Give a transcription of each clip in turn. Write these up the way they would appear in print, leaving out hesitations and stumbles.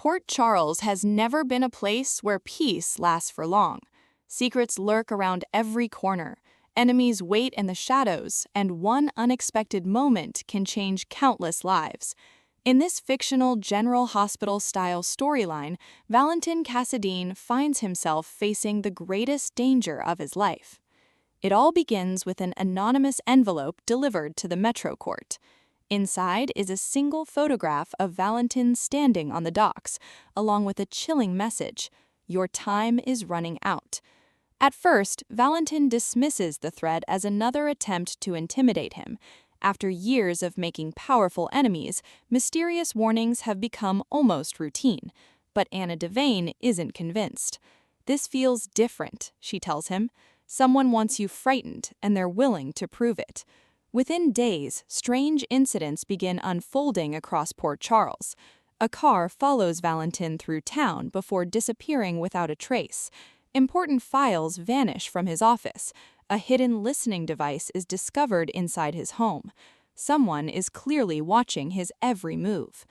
Port Charles has never been a place where peace lasts for long. Secrets lurk around every corner. Enemies wait in the shadows, and one unexpected moment can change countless lives. In this fictional General Hospital-style storyline, Valentin Cassadine finds himself facing the greatest danger of his life. It all begins with an anonymous envelope delivered to the Metro Court. Inside is a single photograph of Valentin standing on the docks, along with a chilling message: "Your time is running out." At first, Valentin dismisses the threat as another attempt to intimidate him. After years of making powerful enemies, mysterious warnings have become almost routine. But Anna Devane isn't convinced. "This feels different," she tells him. "Someone wants you frightened, and they're willing to prove it." Within days, strange incidents begin unfolding across Port Charles. A car follows Valentin through town before disappearing without a trace. Important files vanish from his office. A hidden listening device is discovered inside his home. Someone is clearly watching his every move.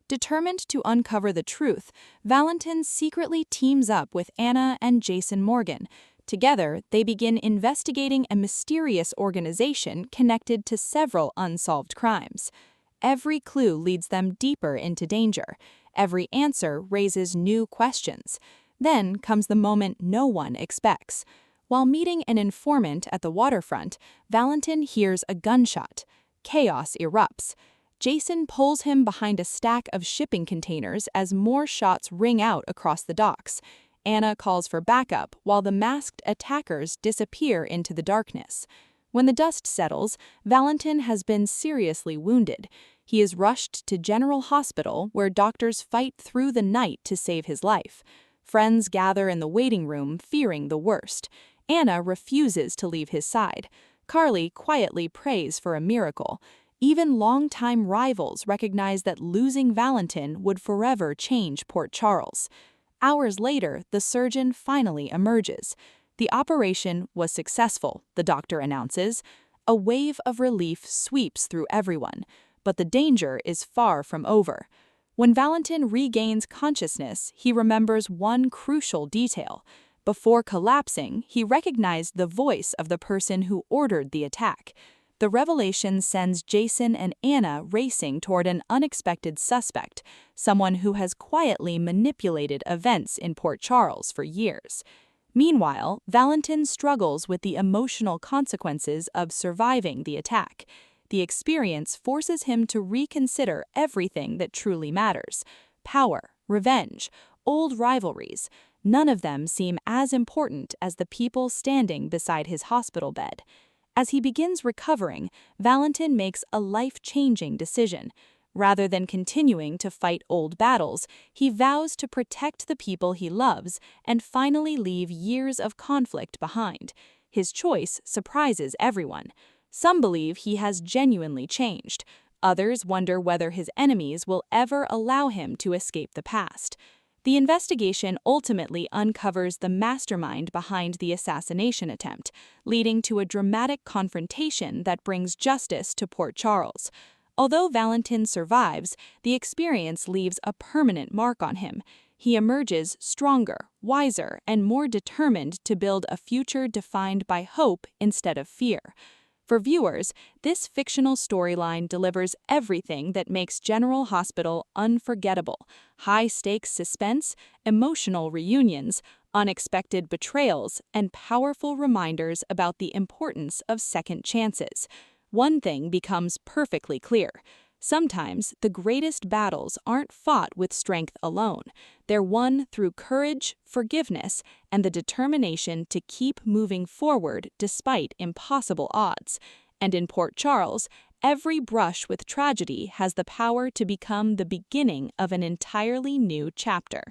Determined to uncover the truth, Valentin secretly teams up with Anna and Jason Morgan. Together, they begin investigating a mysterious organization connected to several unsolved crimes. Every clue leads them deeper into danger. Every answer raises new questions. Then comes the moment no one expects. While meeting an informant at the waterfront, Valentin hears a gunshot. Chaos erupts. Jason pulls him behind a stack of shipping containers as more shots ring out across the docks. Anna calls for backup while the masked attackers disappear into the darkness. When the dust settles, Valentin has been seriously wounded. He is rushed to General Hospital, where doctors fight through the night to save his life. Friends gather in the waiting room, fearing the worst. Anna refuses to leave his side. Carly quietly prays for a miracle. Even longtime rivals recognize that losing Valentin would forever change Port Charles. Hours later, the surgeon finally emerges. The operation was successful, the doctor announces. A wave of relief sweeps through everyone, but the danger is far from over. When Valentin regains consciousness, he remembers one crucial detail. Before collapsing, he recognized the voice of the person who ordered the attack. The revelation sends Jason and Anna racing toward an unexpected suspect, someone who has quietly manipulated events in Port Charles for years. Meanwhile, Valentin struggles with the emotional consequences of surviving the attack. The experience forces him to reconsider everything that truly matters: power, revenge, old rivalries. None of them seem as important as the people standing beside his hospital bed. As he begins recovering, Valentin makes a life-changing decision. Rather than continuing to fight old battles, he vows to protect the people he loves and finally leave years of conflict behind. His choice surprises everyone. Some believe he has genuinely changed. Others wonder whether his enemies will ever allow him to escape the past. The investigation ultimately uncovers the mastermind behind the assassination attempt, leading to a dramatic confrontation that brings justice to Port Charles. Although Valentin survives, the experience leaves a permanent mark on him. He emerges stronger, wiser, and more determined to build a future defined by hope instead of fear. For viewers, this fictional storyline delivers everything that makes General Hospital unforgettable: high-stakes suspense, emotional reunions, unexpected betrayals, and powerful reminders about the importance of second chances. One thing becomes perfectly clear: sometimes the greatest battles aren't fought with strength alone. They're won through courage, forgiveness, and the determination to keep moving forward despite impossible odds. And in Port Charles, every brush with tragedy has the power to become the beginning of an entirely new chapter.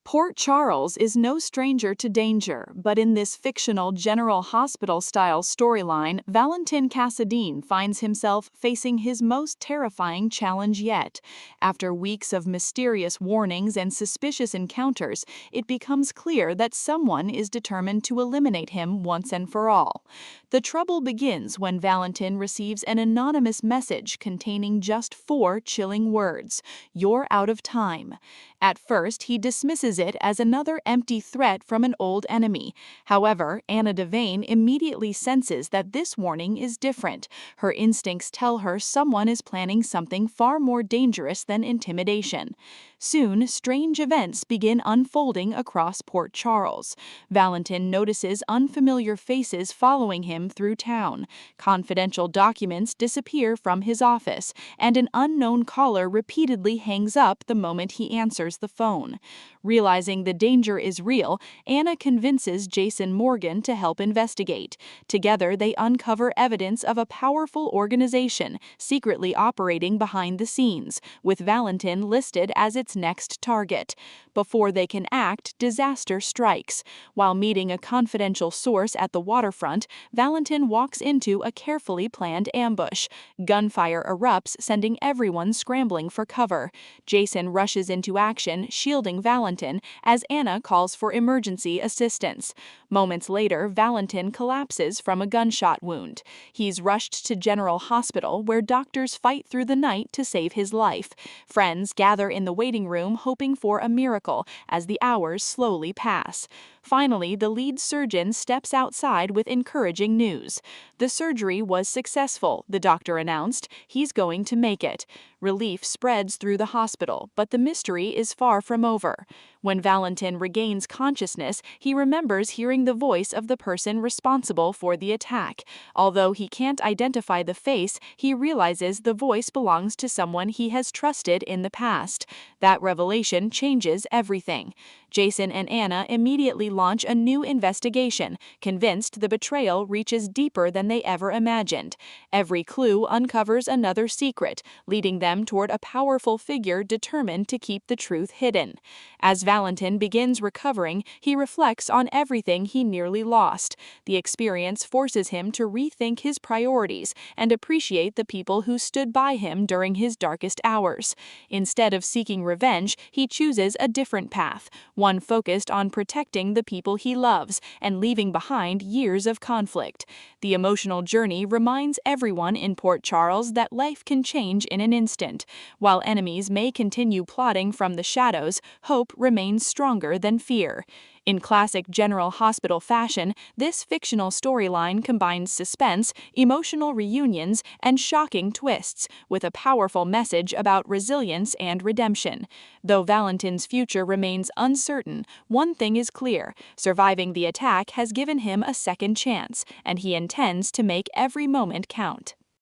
Port Charles is no stranger to danger, but in this fictional General Hospital-style storyline, Valentin Cassadine finds himself facing his most terrifying challenge yet. After weeks of mysterious warnings and suspicious encounters, it becomes clear that someone is determined to eliminate him once and for all. The trouble begins when Valentin receives an anonymous message containing just 4 chilling words: "You're out of time." At first, he dismisses it as another empty threat from an old enemy. However, Anna Devane immediately senses that this warning is different. Her instincts tell her someone is planning something far more dangerous than intimidation. Soon, strange events begin unfolding across Port Charles. Valentin notices unfamiliar faces following him through town. Confidential documents disappear from his office, and an unknown caller repeatedly hangs up the moment he answers the phone. Realizing the danger is real, Anna convinces Jason Morgan to help investigate. Together, they uncover evidence of a powerful organization secretly operating behind the scenes, with Valentin listed as its next target. Before they can act, disaster strikes. While meeting a confidential source at the waterfront, Valentin walks into a carefully planned ambush. Gunfire erupts, sending everyone scrambling for cover. Jason rushes into action, shielding Valentin, as Anna calls for emergency assistance. Moments later, Valentin collapses from a gunshot wound. He's rushed to General Hospital, where doctors fight through the night to save his life. Friends gather in the waiting room hoping for a miracle as the hours slowly pass. Finally, the lead surgeon steps outside with encouraging news. "The surgery was successful," the doctor announced. "He's going to make it." Relief spreads through the hospital, but the mystery is far from over. When Valentin regains consciousness, he remembers hearing the voice of the person responsible for the attack. Although he can't identify the face, he realizes the voice belongs to someone he has trusted in the past. That revelation changes everything. Jason and Anna immediately launch a new investigation, convinced the betrayal reaches deeper than they ever imagined. Every clue uncovers another secret, leading them toward a powerful figure determined to keep the truth hidden. As Valentin begins recovering, he reflects on everything he nearly lost. The experience forces him to rethink his priorities and appreciate the people who stood by him during his darkest hours. Instead of seeking revenge, he chooses a different path, one focused on protecting the people he loves and leaving behind years of conflict. The emotional journey reminds everyone in Port Charles that life can change in an instant. While enemies may continue plotting from the shadows, hope remains stronger than fear. In classic General Hospital fashion, this fictional storyline combines suspense, emotional reunions, and shocking twists, with a powerful message about resilience and redemption. Though Valentin's future remains uncertain, one thing is clear: surviving the attack has given him a second chance, and he intends to make every moment count.